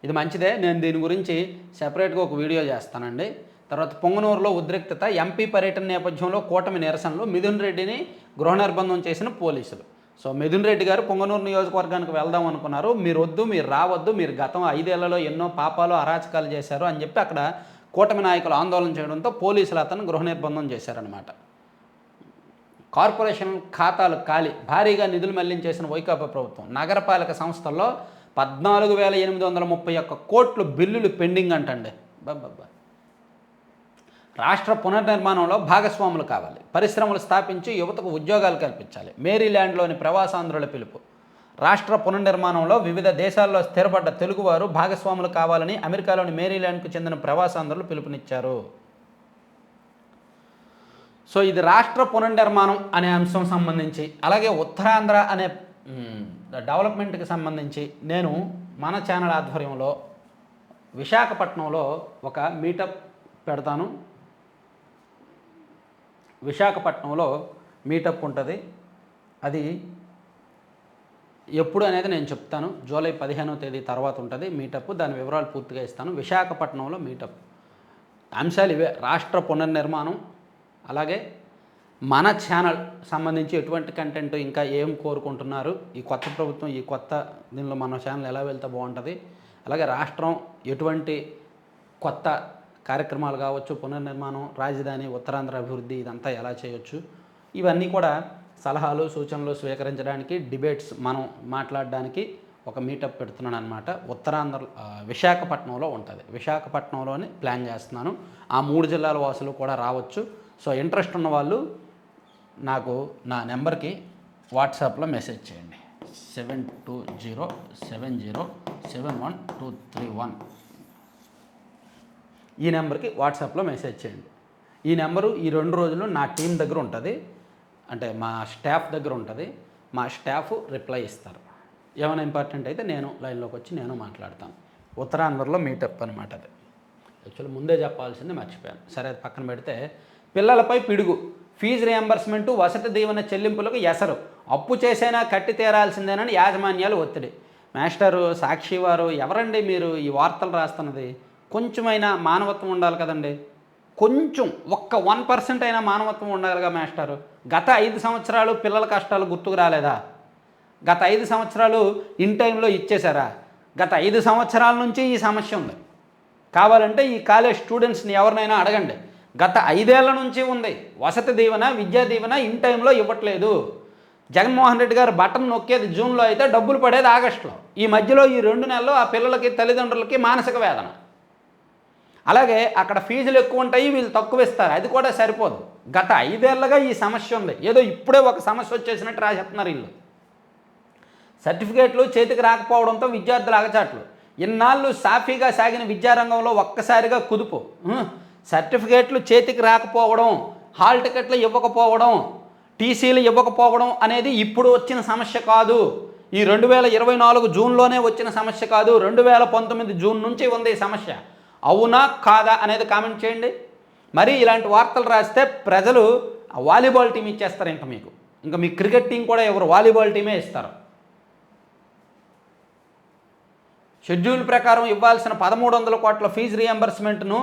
ఇది మంచిదే. నేను దీని గురించి సెపరేట్గా ఒక వీడియో చేస్తానండి. తర్వాత పొంగనూరులో ఉద్రిక్తత, ఎంపీ పర్యటన నేపథ్యంలో కూటమి నిరసనలు, మిథున్ రెడ్డిని గృహ నిర్బంధం చేసిన పోలీసులు. సో మిథున్ రెడ్డి గారు పొంగనూరు నియోజకవర్గానికి వెళ్దాం అనుకున్నారు. మీరు వద్దు, మీరు రావద్దు, మీరు గతం 5 ఏళ్లలో ఎన్నో పాపాలు, అరాచకాలు చేశారు అని చెప్పి అక్కడ కూటమి నాయకులు ఆందోళన చేయడంతో పోలీసులు అతను గృహ నిర్బంధం చేశారనమాట. కార్పొరేషన్ ఖాతాలు ఖాళీ, భారీగా నిధులు మళ్లించేసిన వైకాపా ప్రభుత్వం. నగరపాలక సంస్థల్లో 14,831 కోట్లు బిల్లులు పెండింగ్ అంటండి. బాబా. రాష్ట్ర పునర్నిర్మాణంలో భాగస్వాములు కావాలి, పరిశ్రమలు స్థాపించి యువతకు ఉద్యోగాలు కల్పించాలి. మేరీల్యాండ్లోని ప్రవాసాంధ్రుల పిలుపు. రాష్ట్ర పునర్నిర్మాణంలో వివిధ దేశాల్లో స్థిరపడ్డ తెలుగువారు భాగస్వాములు కావాలని అమెరికాలోని మేరీల్యాండ్కు చెందిన ప్రవాసాంధ్రులు పిలుపునిచ్చారు. సో ఇది రాష్ట్ర పునర్నిర్మాణం అనే అంశం సంబంధించి, అలాగే ఉత్తరాంధ్ర అనే డెవలప్మెంట్కి సంబంధించి నేను మన ఛానల్ ఆధ్వర్యంలో విశాఖపట్నంలో ఒక మీటప్ పెడతాను. విశాఖపట్నంలో మీటప్ ఉంటుంది. అది ఎప్పుడు అనేది నేను చెప్తాను. జూలై 15వ తేదీ తర్వాత ఉంటుంది మీటప్. దాని వివరాలు పూర్తిగా ఇస్తాను. విశాఖపట్నంలో మీటప్. అంశాలు ఇవే: రాష్ట్ర పునర్నిర్మాణం, అలాగే మన ఛానల్ సంబంధించి ఎటువంటి కంటెంట్ ఇంకా ఏం కోరుకుంటున్నారు, ఈ కొత్త ప్రభుత్వం, ఈ కొత్త దీనిలో మన ఛానల్ ఎలా వెళ్తే బాగుంటుంది, అలాగే రాష్ట్రం ఎటువంటి కొత్త కార్యక్రమాలు కావచ్చు, పునర్నిర్మాణం, రాజధాని, ఉత్తరాంధ్ర అభివృద్ధి, ఇదంతా ఎలా చేయొచ్చు, ఇవన్నీ కూడా సలహాలు, సూచనలు స్వీకరించడానికి, డిబేట్స్ మనం మాట్లాడడానికి ఒక మీటప్ పెడుతున్నాను అనమాట. ఉత్తరాంధ్ర విశాఖపట్నంలో ఉంటుంది. విశాఖపట్నంలోనే ప్లాన్ చేస్తున్నాను. ఆ 3 జిల్లాల వాసులు కూడా రావచ్చు. సో ఇంట్రెస్ట్ ఉన్న వాళ్ళు నాకు నా నెంబర్కి వాట్సాప్లో మెసేజ్ చేయండి. 7207071231 ఈ నెంబర్కి వాట్సాప్లో మెసేజ్ చేయండి. ఈ నెంబరు ఈ 2 రోజులు నా టీం దగ్గర ఉంటుంది, అంటే మా స్టాఫ్ దగ్గర ఉంటుంది. మా స్టాఫ్ రిప్లై ఇస్తారు. ఏమైనా ఇంపార్టెంట్ అయితే నేను లైన్లోకి వచ్చి నేను మాట్లాడతాను. ఉత్తరాంధ్రలో మీటప్ అనమాట. అది యాక్చువల్లీ ముందే చెప్పాల్సింది మర్చిపోయాను. సరే, అది పక్కన పెడితే, పిల్లలపై పిడుగు, ఫీజు రియంబర్స్మెంటు, వసతి దీవెన చెల్లింపులకు ఎసరు, అప్పు చేసైనా కట్టి తీరాల్సిందేనని యాజమాన్యాలు ఒత్తిడి. మాస్టరు, సాక్షి వారు, ఎవరండి మీరు ఈ వార్తలు రాస్తున్నది? కొంచెమైనా మానవత్వం ఉండాలి కదండి. కొంచెం ఒక్క 1% అయినా మానవత్వం ఉండాలిగా మాస్టారు. గత 5 సంవత్సరాలు పిల్లల కష్టాలు గుర్తుకు రాలేదా? గత 5 సంవత్సరాలు ఇన్ టైంలో ఇచ్చేశారా? గత 5 సంవత్సరాల నుంచి ఈ సమస్య ఉంది. కావాలంటే ఈ కాలేజ్ స్టూడెంట్స్ని ఎవరినైనా అడగండి. గత 5 ఏళ్ల నుంచి ఉంది. వసతి దీవెన, విద్యా దీవెన ఇన్ టైంలో ఇవ్వట్లేదు. జగన్మోహన్ రెడ్డి గారు బటన్ నొక్కేది జూన్లో అయితే డబ్బులు పడేది ఆగస్టులో. ఈ మధ్యలో ఈ 2 నెలలు ఆ పిల్లలకి, తల్లిదండ్రులకి మానసిక వేదన. అలాగే అక్కడ ఫీజులు ఎక్కువ ఉంటాయి, వీళ్ళు తక్కువ ఇస్తారు, అది కూడా సరిపోదు. గత 5 ఏళ్ళగా ఈ సమస్య ఉంది. ఏదో ఇప్పుడే ఒక సమస్య వచ్చేసినట్టు రాసేస్తున్నారు వీళ్ళు. సర్టిఫికేట్లు చేతికి రాకపోవడంతో విద్యార్థుల అగచాట్లు. ఇన్నాళ్ళు సాఫీగా సాగిన విద్యారంగంలో ఒక్కసారిగా కుదుపు. సర్టిఫికేట్లు చేతికి రాకపోవడం, హాల్ టికెట్లు ఇవ్వకపోవడం, టీసీలు ఇవ్వకపోవడం అనేది ఇప్పుడు వచ్చిన సమస్య కాదు. ఈ 2024 జూన్లోనే వచ్చిన సమస్య కాదు. 2019 జూన్ నుంచి ఉంది ఈ సమస్య. అవునా కాదా అనేది కామెంట్ చేయండి. మరి ఇలాంటి వార్తలు రాస్తే ప్రజలు వాలీబాల్ టీం ఇచ్చేస్తారు. ఇంకా మీ క్రికెట్ టీం కూడా ఎవరు, వాలీబాల్ టీమే ఇస్తారు. షెడ్యూల్ ప్రకారం ఇవ్వాల్సిన 1300 కోట్ల ఫీజు రియంబర్స్మెంట్ను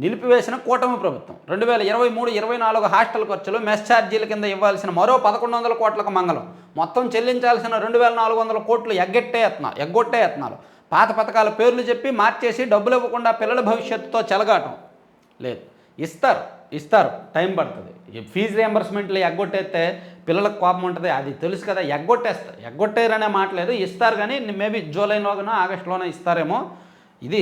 నిలిపివేసిన కూటమి ప్రభుత్వం. 2023-24 హాస్టల్ ఖర్చులు, మెస్ ఛార్జీల కింద ఇవ్వాల్సిన మరో 1100 కోట్లకు మంగళం. మొత్తం చెల్లించాల్సిన 2400 కోట్లు ఎగ్గొట్టే యత్నాలు. పాత పథకాల పేర్లు చెప్పి మార్చేసి డబ్బులు ఇవ్వకుండా పిల్లల భవిష్యత్తుతో చెలగాటం. లేదు, ఇస్తారు, టైం పడుతుంది. ఈ ఫీజు రియంబర్స్మెంట్లు ఎగ్గొట్టేస్తే పిల్లలకు కోపం ఉంటుంది, అది తెలుసు కదా. ఎగ్గొట్టేస్తారనే మాట లేదు, ఇస్తారు. కానీ మేబీ జూలైలోనో ఆగస్టులోనో ఇస్తారేమో. ఇది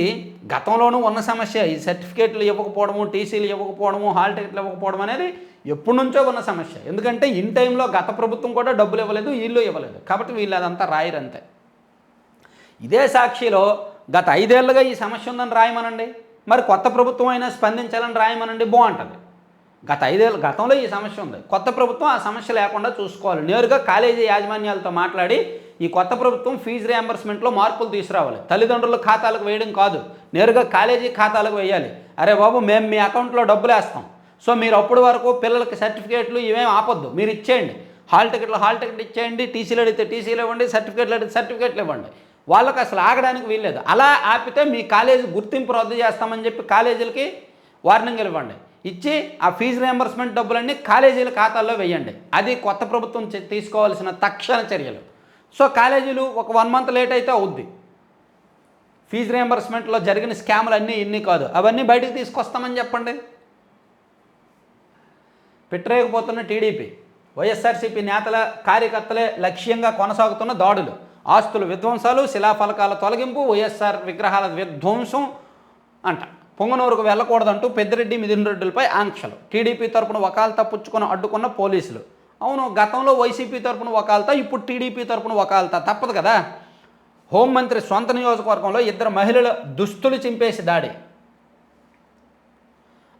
గతంలోనూ ఉన్న సమస్య. ఈ సర్టిఫికేట్లు ఇవ్వకపోవడము, టీసీలు ఇవ్వకపోవడము, హాల్ టికెట్లు ఇవ్వకపోవడం అనేది ఎప్పటి నుంచో ఉన్న సమస్య. ఎందుకంటే ఇన్ టైంలో గత ప్రభుత్వం కూడా డబ్బులు ఇవ్వలేదు, వీళ్ళు ఇవ్వలేదు. కాబట్టి వీళ్ళు అదంతా రాయరంతే. ఇదే సాక్షిలో గత 5 ఏళ్ళుగా ఈ సమస్య ఉందని రాయమనండి, మరి కొత్త ప్రభుత్వం అయినా స్పందించాలని రాయమనండి, బాగుంటుంది. గత 5 ఏళ్ళ గతంలో ఈ సమస్య ఉంది, కొత్త ప్రభుత్వం ఆ సమస్య లేకుండా చూసుకోవాలి. నేరుగా కాలేజీ యాజమాన్యాలతో మాట్లాడి ఈ కొత్త ప్రభుత్వం ఫీజు రియంబర్స్మెంట్లో మార్పులు తీసుకురావాలి. తల్లిదండ్రుల ఖాతాలకు వేయడం కాదు, నేరుగా కాలేజీ ఖాతాలకు వేయాలి. అరే బాబు, మేము మీ అకౌంట్లో డబ్బులు వేస్తాం, సో మీరు అప్పటి వరకు పిల్లలకి సర్టిఫికేట్లు ఇవేం ఆపొద్దు, మీరు ఇచ్చేయండి. హాల్ టికెట్ ఇచ్చేయండి, టీసీలు అడిగితే టీసీలు ఇవ్వండి, సర్టిఫికేట్లు అడిగితే సర్టిఫికేట్లు ఇవ్వండి. వాళ్ళకి అసలు ఆగడానికి వీల్లేదు. అలా ఆపితే మీ కాలేజీ గుర్తింపు రద్దు చేస్తామని చెప్పి కాలేజీలకి వార్నింగ్లు ఇవ్వండి. ఇచ్చి ఆ ఫీజు రియంబర్స్మెంట్ డబ్బులన్నీ కాలేజీల ఖాతాల్లో వేయండి. అది కొత్త ప్రభుత్వం తీసుకోవాల్సిన తక్షణ చర్యలు. సో కాలేజీలు ఒక 1 మంత్ లేట్ అయితే అవుద్ది. ఫీజు రియంబర్స్మెంట్లో జరిగిన స్కాములు అన్నీ ఇన్ని కాదు, అవన్నీ బయటకు తీసుకొస్తామని చెప్పండి. పెట్టరేకపోతున్న టీడీపీ, వైఎస్ఆర్సీపీ నేతల కార్యకర్తలే లక్ష్యంగా కొనసాగుతున్న దాడులు, ఆస్తుల విధ్వంసాలు, శిలాఫలకాల తొలగింపు, వైఎస్ఆర్ విగ్రహాల విధ్వంసం అంట. పొంగనూరుకు వెళ్ళకూడదంటూ పెద్దిరెడ్డి, మిథున్ రెడ్డిలపై ఆంక్షలు. టీడీపీ తరపున వకాల్తా పుచ్చుకొని అడ్డుకున్న పోలీసులు. అవును, గతంలో వైసీపీ తరపున వకాల్తా, ఇప్పుడు టీడీపీ తరపున వకాల్తా, తప్పదు కదా. హోంమంత్రి సొంత నియోజకవర్గంలో 2 మహిళల దుస్తులు చింపేసి దాడి.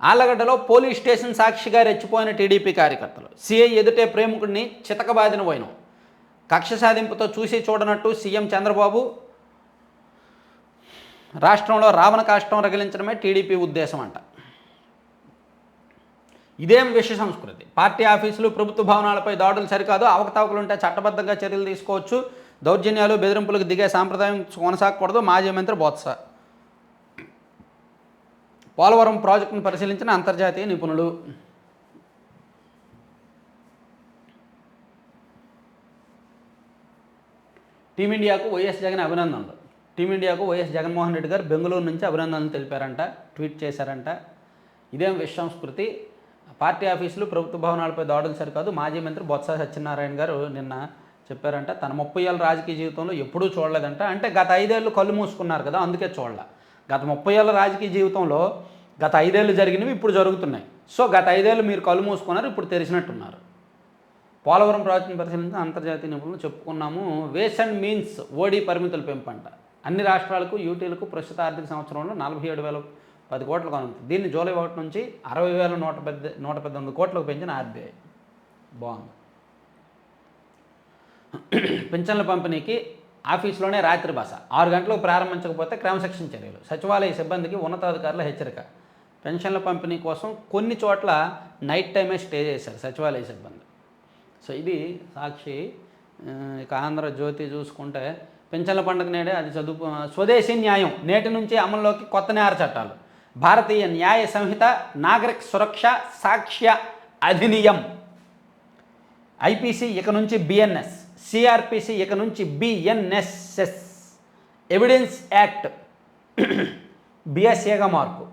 ఆళ్లగడ్డలో పోలీస్ స్టేషన్ సాక్షిగా రెచ్చిపోయిన టీడీపీ కార్యకర్తలు. సీఐ ఎదుటే ప్రేమికుడిని చితకబాదిన వైనం. కక్ష సాధింపుతో చూసి చూడనట్టు సీఎం చంద్రబాబు. రాష్ట్రంలో రావణ కాష్టం రగిలించడమే టీడీపీ ఉద్దేశం అంట. ఇదేం విష సంస్కృతి. పార్టీ ఆఫీసులు, ప్రభుత్వ భవనాలపై దాడులు సరికాదు, అవకతవకలుంటే చట్టబద్ధంగా చర్యలు తీసుకోవచ్చు. దౌర్జన్యాలు, బెదిరింపులకు దిగే సాంప్రదాయం కొనసాగకూడదు. మాజీ మంత్రి బొత్స. పోలవరం ప్రాజెక్టును పరిశీలించిన అంతర్జాతీయ నిపుణులు. టీమిండియాకు వైఎస్ జగన్ అభినందనలు. టీమిండియాకు వైఎస్ జగన్మోహన్ రెడ్డి గారు బెంగళూరు నుంచి అభినందనలు తెలిపారంట, ట్వీట్ చేశారంట. ఇదేం విష సంస్కృతి. పార్టీ ఆఫీసులు, ప్రభుత్వ భవనాలపై దాడులు సరికాదు. మాజీ మంత్రి బొత్స సత్యనారాయణ గారు నిన్న చెప్పారంట. తన 30 ఏళ్ళ రాజకీయ జీవితంలో ఎప్పుడూ చూడలేదంట. అంటే గత 5 ఏళ్ళు కళ్ళు మూసుకున్నారు కదా, అందుకే చూడలే. గత 30 ఏళ్ళ రాజకీయ జీవితంలో గత 5 ఏళ్ళు జరిగినవి ఇప్పుడు జరుగుతున్నాయి. సో గత 5 ఏళ్ళు మీరు కళ్ళు మూసుకున్నారు, ఇప్పుడు తెరిచినట్టున్నారు. పోలవరం ప్రాజెక్టును పరిశీలించిన అంతర్జాతీయ నిపుణులు చెప్పుకున్నాము. వేస్ అండ్ మీన్స్ ఓడీ పరిమితుల పెంపంట. అన్ని రాష్ట్రాలకు, యూటీలకు ప్రస్తుత ఆర్థిక సంవత్సరంలో 47,010 కోట్లు కానుంది. దీన్ని జూలై 1 నుంచి 60,118 కోట్లకు పెంచిన ఆర్బీఐ. బాగుంది. పింఛన్ల పంపిణీకి ఆఫీసులోనే రాత్రి బస. 6 గంటలకు ప్రారంభించకపోతే క్రమశిక్షణ చర్యలు. సచివాలయ సిబ్బందికి ఉన్నతాధికారుల హెచ్చరిక. పెన్షన్ల పంపిణీ కోసం కొన్ని చోట్ల నైట్ టైమే స్టే చేశారు సచివాలయ సిబ్బంది. సో ఇది సాక్షి. ఇక ఆంధ్రజ్యోతి చూసుకుంటే పెన్షన్ల పండుగ నేడే, అది స్వదేశీ న్యాయం నేటి నుంచి అమల్లోకి కొత్త నేర చట్టాలు. భారతీయ న్యాయ సంహిత, నాగరిక సురక్ష, సాక్ష్య అధినియం. ఐపీసీ ఇక నుంచి బిఎన్ఎస్, సిఆర్పిసి ఇక నుంచి బిఎన్ఎస్ఎస్. ఎవిడెన్స్ యాక్ట్ బిఎస్ఏగా మార్పు.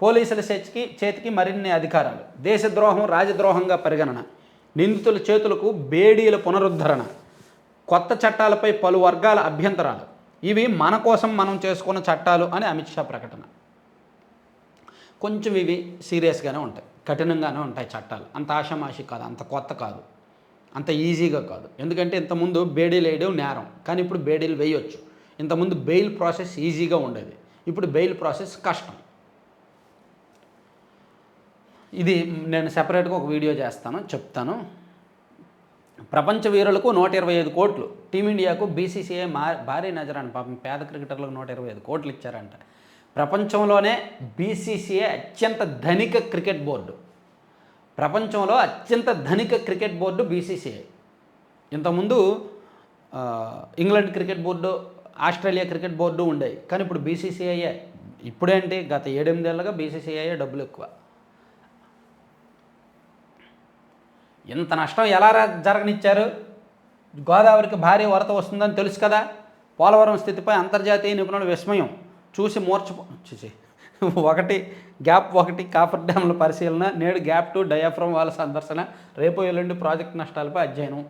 పోలీసుల చేతికి మరిన్ని అధికారాలు. దేశద్రోహం రాజద్రోహంగా పరిగణన. నిందితుల చేతులకు బేడీల పునరుద్ధరణ. కొత్త చట్టాలపై పలు వర్గాల అభ్యంతరాలు. ఇవి మన కోసం మనం చేసుకున్న చట్టాలు అని అమిత్ షా ప్రకటన. కొంచెం ఇవి సీరియస్గానే ఉంటాయి, కఠినంగానే ఉంటాయి చట్టాలు. అంత ఆషామాషి కాదు, అంత కొత్త కాదు, అంత ఈజీగా కాదు. ఎందుకంటే ఇంతకుముందు బేడీలు వేయడం నేరం, కానీ ఇప్పుడు బేడీలు వేయొచ్చు. ఇంతకుముందు బెయిల్ ప్రాసెస్ ఈజీగా ఉండేది, ఇప్పుడు బెయిల్ ప్రాసెస్ కష్టం. ఇది నేను సెపరేట్గా ఒక వీడియో చేస్తాను, చెప్తాను. ప్రపంచ వీరులకు 125 కోట్లు. టీమిండియాకు బీసీసీఐ భారీ నజరాన్ని. పాపం పేద క్రికెటర్లకు 125 కోట్లు ఇచ్చారంట. ప్రపంచంలోనే బీసీసీఐ అత్యంత ధనిక క్రికెట్ బోర్డు. ప్రపంచంలో అత్యంత ధనిక క్రికెట్ బోర్డు బీసీసీఐ. ఇంతకుముందు England cricket board, Australia cricket board ఉండేవి, కానీ ఇప్పుడు బీసీసీఐయే. ఇప్పుడేంటి, గత 7-8 ఏళ్ళుగా బీసీసీఐయే డబ్బులు ఎక్కువ. ఇంత నష్టం ఎలా జరగనిచ్చారు? గోదావరికి భారీ వరద వస్తుందని తెలుసు కదా. పోలవరం స్థితిపై అంతర్జాతీయ నిపుణుల విస్మయం. చూసి చూసి 1 గ్యాప్ 1 కాఫర్ డ్యామ్ల పరిశీలన. నేడు గ్యాప్ 2 డయాఫ్రమ్ వాల్ సందర్శన. రేపు ఎల్లుండి ప్రాజెక్టు నష్టాలపై అధ్యయనం.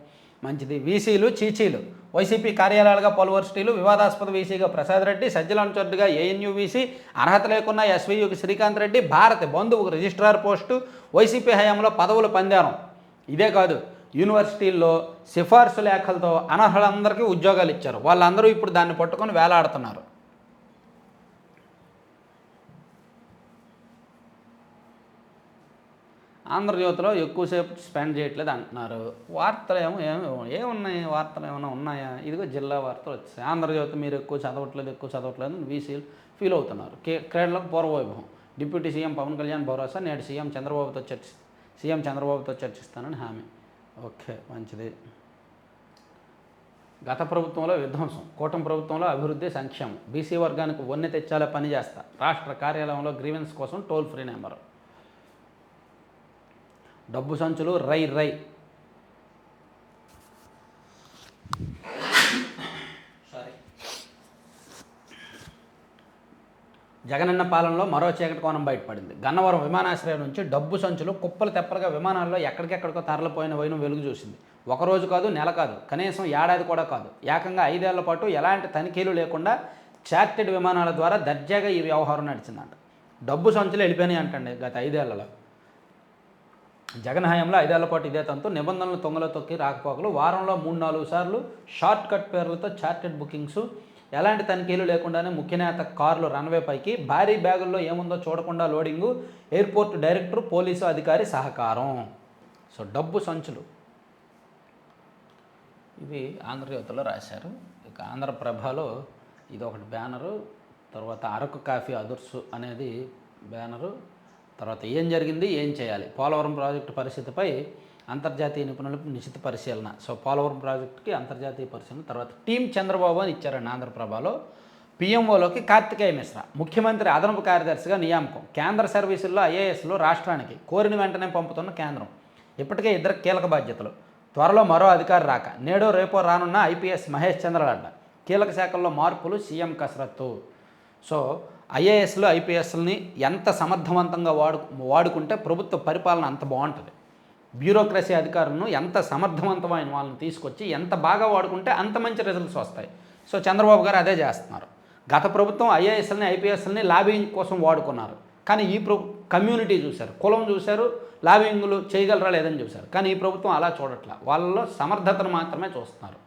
మంచిది. వీసీలు చీచీలు వైసీపీ కార్యాలయాలుగా పలు వర్సిటీలు, వివాదాస్పద వీసీగా ప్రసాద్ రెడ్డి, సజ్జలంచొడ్డుగా ఏఎన్యూ వీసీ, అర్హత లేకున్నా ఎస్వీయుకి శ్రీకాంత్ రెడ్డి, భారతి బంధువుకు రిజిస్ట్రార్ పోస్టు, వైసీపీ హయాంలో పదవుల పందారం. ఇదే కాదు, యూనివర్సిటీల్లో సిఫార్సు లేఖలతో అనర్హులందరికీ ఉద్యోగాలు ఇచ్చారు. వాళ్ళందరూ ఇప్పుడు దాన్ని పట్టుకొని వేలాడుతున్నారు. ఆంధ్రజ్యోతిలో ఎక్కువసేపు స్పెండ్ చేయట్లేదు అంటున్నారు. వార్తలు ఏమున్నాయి? వార్తలు ఏమైనా ఉన్నాయా? ఇదిగో జిల్లా వార్తలు వచ్చాయి. ఆంధ్రజ్యోతి మీరు ఎక్కువ చదవట్లేదు వీసీలు ఫీల్ అవుతున్నారు. క్రీడలకు పూర్వవైభవం. డిప్యూటీ సీఎం పవన్ కళ్యాణ్ భరోసా, నేడు సీఎం చంద్రబాబుతో చర్చిస్తానని హామీ. ఓకే, మంచిది. గత ప్రభుత్వంలో విధ్వంసం, కూటమి ప్రభుత్వంలో అభివృద్ధి సంక్షేమం, బీసీ వర్గానికి వన్నె తెచ్చాలే పని చేస్తా, రాష్ట్ర కార్యాలయంలో గ్రీవెన్స్ కోసం టోల్ ఫ్రీ నెంబరు, డబ్బు సంచులు రై జగనన్న పాలనలో మరో చీకటి కోణం బయటపడింది. గన్నవరం విమానాశ్రయం నుంచి డబ్బు సంచులు కుప్పలు తెప్పలుగా విమానాల్లో ఎక్కడికెక్కడికో తరలిపోయిన వైనం వెలుగు చూసింది. ఒకరోజు కాదు, నెల కాదు, కనీసం ఏడాది కూడా కాదు, ఏకంగా 5 ఏళ్ల పాటు ఎలాంటి తనిఖీలు లేకుండా చార్టెడ్ విమానాల ద్వారా దర్జాగా ఈ వ్యవహారం నడిచిందంట. డబ్బు సంచులు వెళ్ళిపోయినాయి అంటండి గత 5 ఏళ్లలో. జగన్ హయాంలో 5 ఏళ్ల పాటు ఇదే తంతు. నిబంధనలు తొంగలో తొక్కి రాకపోకలు, వారంలో 3-4 సార్లు షార్ట్ కట్ పేర్లతో చార్టెడ్ బుకింగ్స్, ఎలాంటి తనిఖీలు లేకుండానే ముఖ్యనేత కార్లు రన్వే పైకి, భారీ బ్యాగుల్లో ఏముందో చూడకుండా లోడింగు, ఎయిర్పోర్ట్ డైరెక్టర్, పోలీసు అధికారి సహకారం. సో డబ్బు సంచులు ఇవి ఆంధ్రజ్యోతిలో రాశారు. ఇక ఆంధ్రప్రభలో ఇది ఒకటి బ్యానరు, తర్వాత అరకు కాఫీ అదుర్సు అనేది బ్యానరు, తర్వాత ఏం జరిగింది, ఏం చేయాలి, పోలవరం ప్రాజెక్టు పరిస్థితిపై అంతర్జాతీయ నిపుణులకు నిశిత పరిశీలన. సో పోలవరం ప్రాజెక్టుకి అంతర్జాతీయ పరిశీలన. తర్వాత టీం చంద్రబాబు అని ఇచ్చారండి ఆంధ్రప్రభలో. పీఎంఓలోకి కార్తికేయ మిశ్రా, ముఖ్యమంత్రి అదనపు కార్యదర్శిగా నియామకం. కేంద్ర సర్వీసుల్లో ఐఏఎస్లో రాష్ట్రానికి కోరిన వెంటనే పంపుతున్న కేంద్రం. ఇప్పటికే 2 కీలక బాధ్యతలు, త్వరలో మరో అధికారి రాక. నేడో రేపో రానున్న ఐపీఎస్ మహేష్ చంద్రలడ్డ. కీలక శాఖల్లో మార్పులు, సీఎం కసరత్తు. సో ఐఏఎస్లు ఐపీఎస్ని ఎంత సమర్థవంతంగా వాడుకుంటే ప్రభుత్వ పరిపాలన అంత బాగుంటుంది. బ్యూరోక్రసీ అధికారులను ఎంత సమర్థవంతమైన వాళ్ళని తీసుకొచ్చి ఎంత బాగా వాడుకుంటే అంత మంచి రిజల్ట్స్ వస్తాయి. సో చంద్రబాబు గారు అదే చేస్తున్నారు. గత ప్రభుత్వం ఐఏఎస్లని ఐపీఎస్లని లాబింగ్ కోసం వాడుకున్నారు. కానీ ఈ కమ్యూనిటీ చూశారు, కులం చూశారు, లాబింగ్లు చేయగలరా లేదని చూశారు. కానీ ఈ ప్రభుత్వం అలా చూడట్లా, వాళ్ళలో సమర్థతను మాత్రమే చూస్తున్నారు.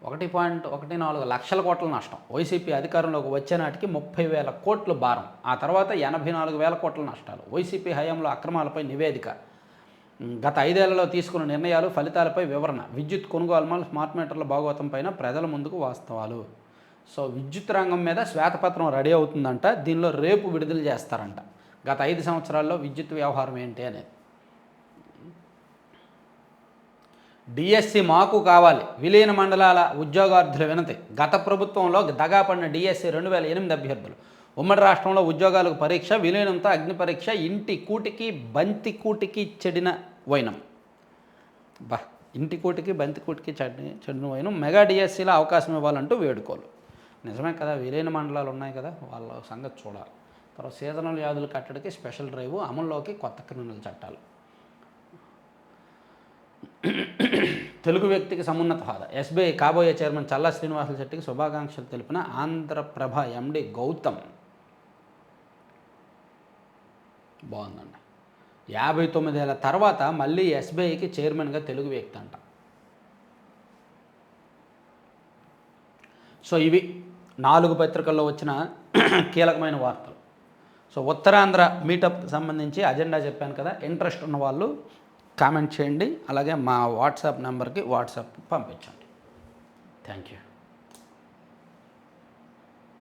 1.14 లక్షల కోట్ల నష్టం. వైసీపీ అధికారంలోకి వచ్చే నాటికి 30,000 కోట్లు భారం. ఆ తర్వాత 84,000 కోట్ల నష్టాలు. వైసీపీ హయాంలో అక్రమాలపై నివేదిక, గత 5 ఏళ్లలో తీసుకున్న నిర్ణయాలు, ఫలితాలపై వివరణ, విద్యుత్ కొనుగోలు, స్మార్ట్ మీటర్ల భాగోతం పైన ప్రజల ముందుకు వాస్తవాలు. సో విద్యుత్ రంగం మీద శ్వేతపత్రం రెడీ అవుతుందంట. దీనిలో రేపు విడుదల చేస్తారంట. గత 5 సంవత్సరాల్లో విద్యుత్ వ్యవహారం ఏంటి అనేది. డిఎస్సి మాకు కావాలి, విలీన మండలాల ఉద్యోగార్థుల వినతి. గత ప్రభుత్వంలో దగాపడిన డిఎస్సి 2008 అభ్యర్థులు. ఉమ్మడి రాష్ట్రంలో ఉద్యోగాలకు పరీక్ష, విలీనంతో అగ్ని పరీక్ష, ఇంటి కూటికి బంతి కూటికి చెడిన వైనం. ఇంటి కూటికి బంతి కూటికి చెడిన వైనం. మెగా డిఎస్సిలో అవకాశం ఇవ్వాలంటూ వేడుకోలు. నిజమే కదా, విలీన మండలాలు ఉన్నాయి కదా, వాళ్ళ సంగతి చూడాలి. తర్వాత సీజనల్ వ్యాధుల కట్టడికి స్పెషల్ డ్రైవ్, అమల్లోకి కొత్త క్రిమినల్ చట్టాలు. తెలుగు వ్యక్తికి సమున్నత హోదా. ఎస్బీఐ కాబోయే చైర్మన్ చల్లా శ్రీనివాసులు శెట్టికి శుభాకాంక్షలు తెలిపిన ఆంధ్రప్రభ ఎండి గౌతమ్. బాగుందండి. 59 ఏళ్ల తర్వాత మళ్ళీ ఎస్బీఐకి చైర్మన్గా తెలుగు వ్యక్తి అంట. సో ఇవి 4 పత్రికల్లో వచ్చిన కీలకమైన వార్తలు. సో ఉత్తరాంధ్ర మీటప్కి సంబంధించి అజెండా చెప్పాను కదా, ఇంట్రెస్ట్ ఉన్న వాళ్ళు కామెంట్ చేయండి. అలాగే మా వాట్సాప్ నెంబర్కి వాట్సాప్ పంపించండి. Thank you.